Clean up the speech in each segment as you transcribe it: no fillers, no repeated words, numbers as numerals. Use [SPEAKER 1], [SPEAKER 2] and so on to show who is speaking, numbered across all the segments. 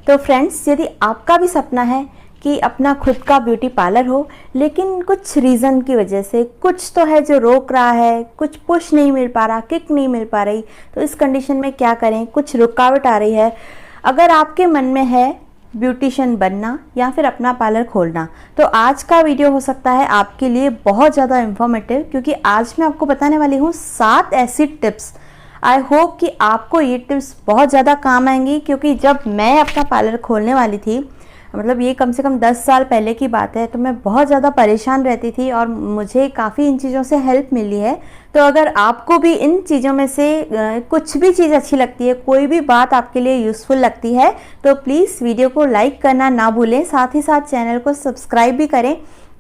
[SPEAKER 1] तो फ्रेंड्स, यदि आपका भी सपना है कि अपना खुद का ब्यूटी पार्लर हो, लेकिन कुछ रीज़न की वजह से कुछ तो है जो रोक रहा है, कुछ पुश नहीं मिल पा रहा, किक नहीं मिल पा रही, तो इस कंडीशन में क्या करें, कुछ रुकावट आ रही है। अगर आपके मन में है ब्यूटिशियन बनना या फिर अपना पार्लर खोलना, तो आज का वीडियो हो सकता है आपके लिए बहुत ज़्यादा इन्फॉर्मेटिव, क्योंकि आज मैं आपको बताने वाली हूँ 7 ऐसी टिप्स। आई होप कि आपको ये टिप्स बहुत ज़्यादा काम आएंगी, क्योंकि जब मैं अपना पार्लर खोलने वाली थी, मतलब ये कम से कम 10 साल पहले की बात है, तो मैं बहुत ज़्यादा परेशान रहती थी और मुझे काफ़ी इन चीज़ों से हेल्प मिली है। तो अगर आपको भी इन चीज़ों में से कुछ भी चीज़ अच्छी लगती है, कोई भी बात आपके लिए यूज़फुल लगती है, तो प्लीज़ वीडियो को लाइक करना ना भूलें, साथ ही साथ चैनल को सब्सक्राइब भी करें,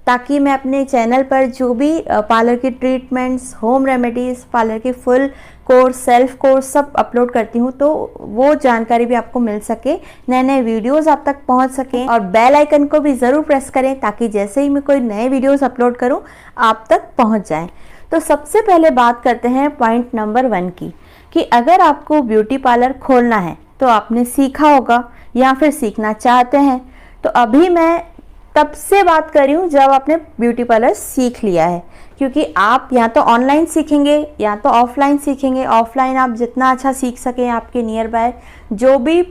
[SPEAKER 1] ताकि मैं अपने चैनल पर जो भी पार्लर की ट्रीटमेंट्स, होम रेमेडीज़, पार्लर के फुल कोर्स, सेल्फ कोर्स सब अपलोड करती हूँ, तो वो जानकारी भी आपको मिल सके, नए नए वीडियोस आप तक पहुँच सकें। और बेल आइकन को भी ज़रूर प्रेस करें, ताकि जैसे ही मैं कोई नए वीडियोस अपलोड करूँ आप तक पहुँच जाएं। तो सबसे पहले बात करते हैं पॉइंट नंबर 1 की, कि अगर आपको ब्यूटी पार्लर खोलना है तो आपने सीखा होगा या फिर सीखना चाहते हैं। तो अभी मैं तब से बात कर रही हूँ जब आपने ब्यूटी पार्लर सीख लिया है, क्योंकि आप या तो ऑनलाइन सीखेंगे या तो ऑफलाइन सीखेंगे। ऑफलाइन आप जितना अच्छा सीख सकें, आपके नियर बाय जो भी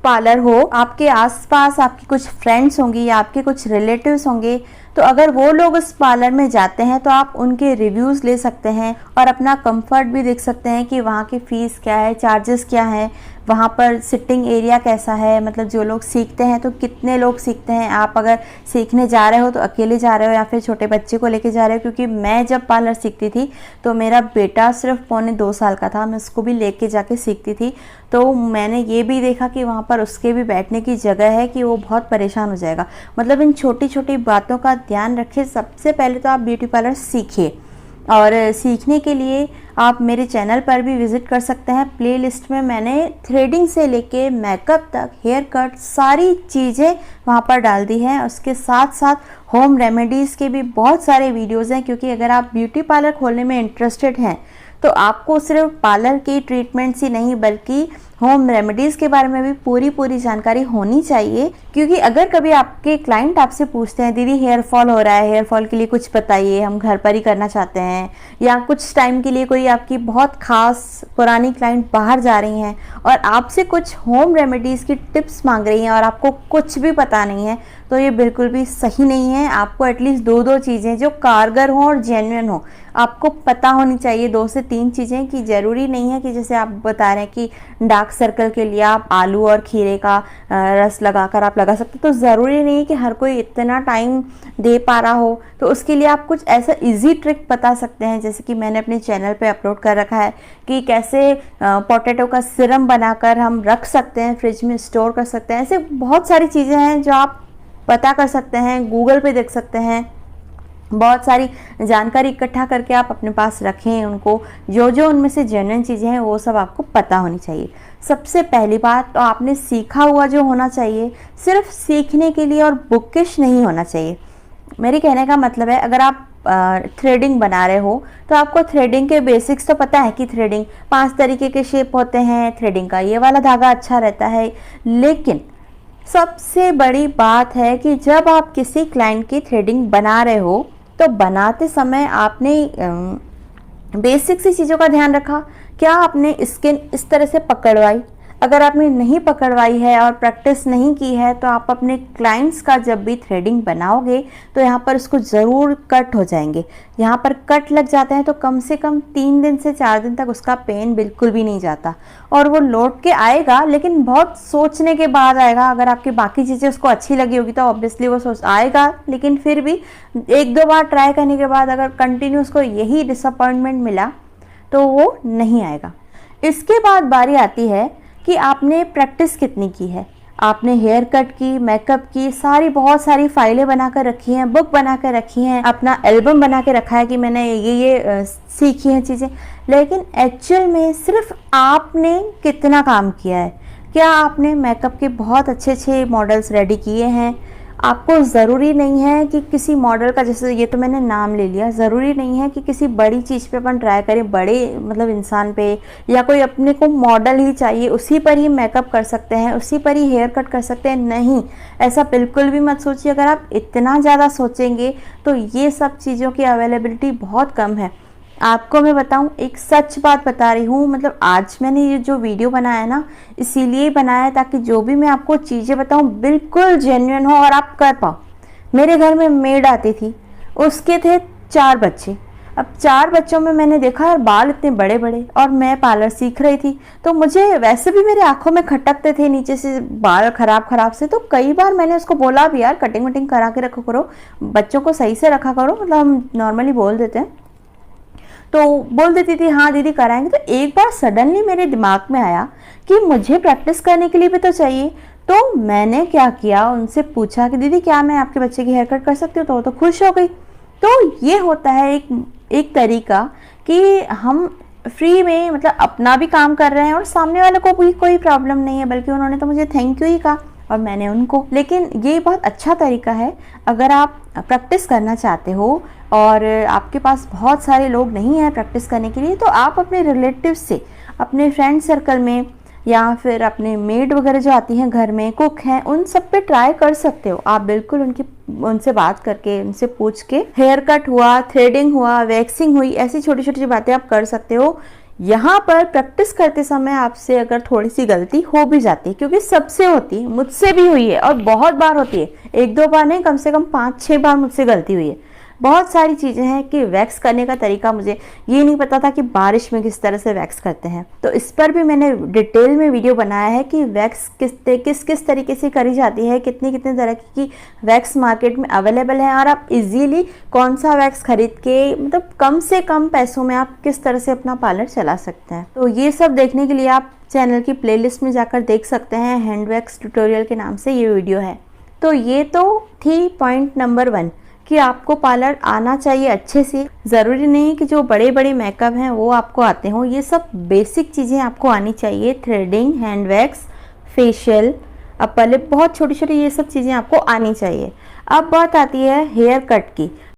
[SPEAKER 1] पार्लर हो, आपके आसपास आपकी कुछ फ्रेंड्स होंगी या आपके कुछ रिलेटिव्स होंगे, तो अगर वो लोग उस पार्लर में जाते हैं तो आप उनके रिव्यूज़ ले सकते हैं और अपना कंफर्ट भी देख सकते हैं कि वहाँ की फ़ीस क्या है, चार्जेस क्या है, वहाँ पर सिटिंग एरिया कैसा है, मतलब जो लोग सीखते हैं तो कितने लोग सीखते हैं। आप अगर सीखने जा रहे हो तो अकेले जा रहे हो या फिर छोटे बच्चे को लेके जा रहे हो, क्योंकि मैं जब पार्लर सीखती थी तो मेरा बेटा सिर्फ पौने 2 साल का था, मैं उसको भी लेके जाके सीखती थी। तो मैंने ये भी देखा कि वहाँ पर उसके भी बैठने की जगह है कि वो बहुत परेशान हो जाएगा। मतलब इन छोटी छोटी बातों का ध्यान रखिए। सबसे पहले तो आप ब्यूटी पार्लर सीखिए, और सीखने के लिए आप मेरे चैनल पर भी विज़िट कर सकते हैं। प्लेलिस्ट में मैंने थ्रेडिंग से लेके मेकअप तक, हेयर कट, सारी चीज़ें वहाँ पर डाल दी हैं। उसके साथ साथ होम रेमेडीज़ के भी बहुत सारे वीडियोज़ हैं, क्योंकि अगर आप ब्यूटी पार्लर खोलने में इंटरेस्टेड हैं तो आपको सिर्फ पार्लर की ट्रीटमेंट्स ही नहीं, बल्कि होम रेमेडीज़ के बारे में भी पूरी जानकारी होनी चाहिए। क्योंकि अगर कभी आपके क्लाइंट आपसे पूछते हैं, दीदी हेयर फॉल हो रहा है, हेयर फॉल के लिए कुछ बताइए, हम घर पर ही करना चाहते हैं, या कुछ टाइम के लिए कोई आपकी बहुत खास पुरानी क्लाइंट बाहर जा रही हैं और आपसे कुछ होम रेमेडीज़ की टिप्स मांग रही हैं और आपको कुछ भी पता नहीं है, तो ये बिल्कुल भी सही नहीं है। आपको एटलीस्ट 2 चीज़ें जो कारगर हों और जेन्युइन हो आपको पता होनी चाहिए। 2 से 3 चीज़ें, कि ज़रूरी नहीं है कि जैसे आप बता रहे हैं कि डार्क सर्कल के लिए आप आलू और खीरे का रस लगाकर आप लगा सकते, तो ज़रूरी नहीं है कि हर कोई इतना टाइम दे पा रहा हो। तो उसके लिए आप कुछ ऐसा इजी ट्रिक बता सकते हैं, जैसे कि मैंने अपने चैनल पे अपलोड कर रखा है कि कैसे पोटैटो का सिरम बनाकर हम रख सकते हैं, फ्रिज में स्टोर कर सकते हैं। ऐसे बहुत सारी चीज़ें हैं जो आप पता कर सकते हैं, गूगल पे देख सकते हैं। बहुत सारी जानकारी इकट्ठा करके आप अपने पास रखें उनको, जो जो उनमें से जेन्युइन चीज़ें हैं वो सब आपको पता होनी चाहिए। सबसे पहली बात तो आपने सीखा हुआ जो होना चाहिए, सिर्फ सीखने के लिए और बुकिश नहीं होना चाहिए। मेरे कहने का मतलब है, अगर आप थ्रेडिंग बना रहे हो तो आपको थ्रेडिंग के बेसिक्स तो पता है कि थ्रेडिंग 5 तरीके के शेप होते हैं, थ्रेडिंग का ये वाला धागा अच्छा रहता है। लेकिन सबसे बड़ी बात है कि जब आप किसी क्लाइंट की थ्रेडिंग बना रहे हो तो बनाते समय आपने बेसिक सी चीज़ों का ध्यान रखा। क्या आपने स्किन इस तरह से पकड़वाई? अगर आपने नहीं पकड़वाई है और प्रैक्टिस नहीं की है, तो आप अपने क्लाइंट्स का जब भी थ्रेडिंग बनाओगे तो यहाँ पर उसको ज़रूर कट हो जाएंगे। यहाँ पर कट लग जाते हैं तो कम से कम 3 दिन से 4 दिन तक उसका पेन बिल्कुल भी नहीं जाता, और वो लौट के आएगा, लेकिन बहुत सोचने के बाद आएगा। अगर आपकी बाकी चीज़ें उसको अच्छी लगी होगी तो ऑब्वियसली वो सोच आएगा, लेकिन फिर भी 1-2 बार ट्राई करने के बाद अगर कंटिन्यू उसको यही डिसअपॉइंटमेंट मिला तो वो नहीं आएगा। इसके बाद बारी आती है कि आपने प्रैक्टिस कितनी की है। आपने हेयर कट की, मेकअप की, बहुत सारी फाइलें बनाकर रखी हैं, बुक बनाकर रखी हैं, अपना एल्बम बना के रखा है कि मैंने ये सीखी हैं चीज़ें, लेकिन एक्चुअल में सिर्फ आपने कितना काम किया है? क्या आपने मेकअप के बहुत अच्छे अच्छे मॉडल्स रेडी किए हैं? आपको ज़रूरी नहीं है कि किसी मॉडल का, जैसे ये तो मैंने नाम ले लिया, ज़रूरी नहीं है कि किसी बड़ी चीज़ पे अपन ट्राई करें, बड़े मतलब इंसान पे, या कोई अपने को मॉडल ही चाहिए उसी पर ही मेकअप कर सकते हैं, उसी पर ही हेयर कट कर सकते हैं। नहीं, ऐसा बिल्कुल भी मत सोचिए। अगर आप इतना ज़्यादा सोचेंगे तो ये सब चीज़ों की अवेलेबिलिटी बहुत कम है। आपको मैं बताऊं, एक सच बात बता रही हूँ, मतलब आज मैंने ये जो वीडियो बनाया है ना, इसीलिए बनाया है ताकि जो भी मैं आपको चीज़ें बताऊं बिल्कुल जेन्युइन हो और आप कर पाओ। मेरे घर में मेड आती थी, उसके थे 4 बच्चे। अब 4 बच्चों में मैंने देखा यार बाल इतने बड़े बड़े, और मैं पार्लर सीख रही थी तो मुझे वैसे भी मेरे आंखों में खटकते थे नीचे से बाल खराब से। तो कई बार मैंने उसको बोला भी यार कटिंग वटिंग करा के रखा करो, बच्चों को सही से रखा करो, मतलब हम नॉर्मली बोल देते हैं। तो बोल देती थी हाँ दीदी कराएंगे। तो एक बार सडनली मेरे दिमाग में आया कि मुझे प्रैक्टिस करने के लिए भी तो चाहिए। तो मैंने क्या किया, उनसे पूछा कि दीदी क्या मैं आपके बच्चे की हेयर कट कर सकती हूँ? तो वो तो खुश हो गई। तो ये होता है एक तरीका कि हम फ्री में मतलब अपना भी काम कर रहे हैं और सामने वाले को भी कोई प्रॉब्लम नहीं है, बल्कि उन्होंने तो मुझे थैंक यू ही कहा और मैंने उनको। लेकिन ये बहुत अच्छा तरीका है अगर आप प्रैक्टिस करना चाहते हो और आपके पास बहुत सारे लोग नहीं हैं प्रैक्टिस करने के लिए, तो आप अपने रिलेटिव से, अपने फ्रेंड सर्कल में, या फिर अपने मेड वगैरह जो आती हैं घर में, कुक हैं, उन सब पे ट्राई कर सकते हो। आप बिल्कुल उनसे बात करके, उनसे पूछ के, हेयर कट हुआ, थ्रेडिंग हुआ, वैक्सिंग हुई, ऐसी छोटी छोटी बातें आप कर सकते हो। यहाँ पर प्रैक्टिस करते समय आपसे अगर थोड़ी सी गलती हो भी जाती है, क्योंकि सबसे होती है, मुझसे भी हुई है और बहुत बार होती है, 1-2 बार नहीं, कम से कम 5-6 बार मुझसे गलती हुई है। बहुत सारी चीज़ें हैं कि वैक्स करने का तरीका मुझे ये नहीं पता था कि बारिश में किस तरह से वैक्स करते हैं, तो इस पर भी मैंने डिटेल में वीडियो बनाया है कि वैक्स किस तरीके से करी जाती है, कितनी तरह की वैक्स मार्केट में अवेलेबल है, और आप इजीली कौन सा वैक्स खरीद के मतलब कम से कम पैसों में आप किस तरह से अपना पार्लर चला सकते हैं। तो ये सब देखने के लिए आप चैनल की प्लेलिस्ट में जाकर देख सकते हैं, हैंड वैक्स ट्यूटोरियल के नाम से ये वीडियो है। तो ये तो थी पॉइंट नंबर 1 कि आपको पार्लर आना चाहिए अच्छे से। ज़रूरी नहीं कि जो बड़े बड़े मेकअप हैं वो आपको आते हों, ये सब बेसिक चीज़ें आपको आनी चाहिए। Threading, hand wax, facial, upper lip, बहुत छोटी छोटी ये सब चीज़ें आपको आनी चाहिए। अब बात आती है हेयर कट की।